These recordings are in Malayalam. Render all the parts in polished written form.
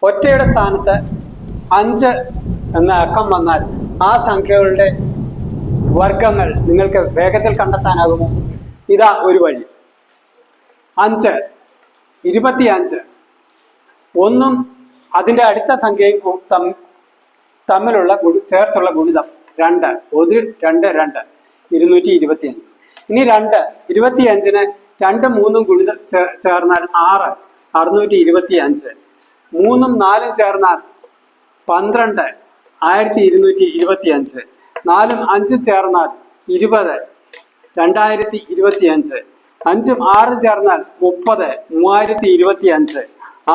ഒറ്റയുടെ സ്ഥാനത്ത് 5 എന്ന അക്കം വന്നാൽ ആ സംഖ്യകളുടെ വർഗങ്ങൾ നിങ്ങൾക്ക് വേഗത്തിൽ കണ്ടെത്താനാകുമോ? ഇതാ ഒരു വഴി. 5, 25, 1 അതിൻ്റെ അടുത്ത സംഖ്യയും തമ്മിലുള്ള ചേർത്തുള്ള ഗുണിതം 2, 1, 2, 2, 225. ഇനി 2, 25-ന് 2, 3 ഗുണിതം ചേർന്നാൽ 6, 625. 3, 4 ചേർന്നാൽ 12, 1225. 4, 5 ചേർന്നാൽ 20, 2025. 5, 6 ചേർന്നാൽ 30, 3025.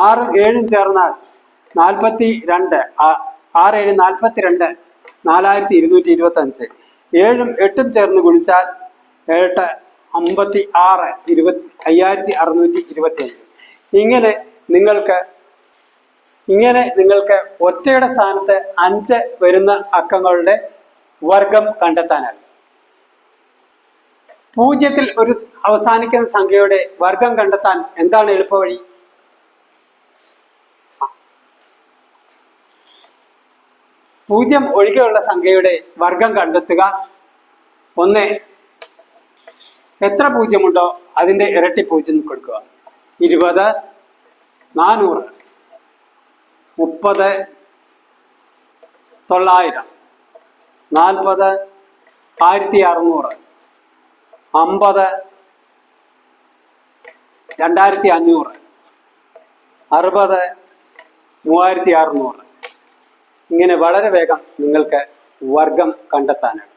6, 7 ചേർന്നാൽ 42, 6, 7, 42, 4225. 7, 8 ചേർന്ന് ഗുണിച്ചാൽ 8, 56, 5625. ഇങ്ങനെ നിങ്ങൾക്ക് ഒറ്റയുടെ സ്ഥാനത്ത് 5 വരുന്ന അക്കങ്ങളുടെ വർഗം കണ്ടെത്താനാകും. 0-ൽ ഒരു അവസാനിക്കുന്ന സംഖ്യയുടെ വർഗം കണ്ടെത്താൻ എന്താണ് എളുപ്പവഴി? 0 ഒഴികെയുള്ള സംഖ്യയുടെ വർഗം കണ്ടെത്തുക. 1, എത്ര 0 ഉണ്ടോ അതിന്റെ ഇരട്ടി 0 കൊടുക്കുക. 20, 400, 30, 900, 40, 1600, 50, 2500, 60, 3600. ഇങ്ങനെ വളരെ വേഗം നിങ്ങൾക്ക് വർഗം കണ്ടെത്താനാണ്.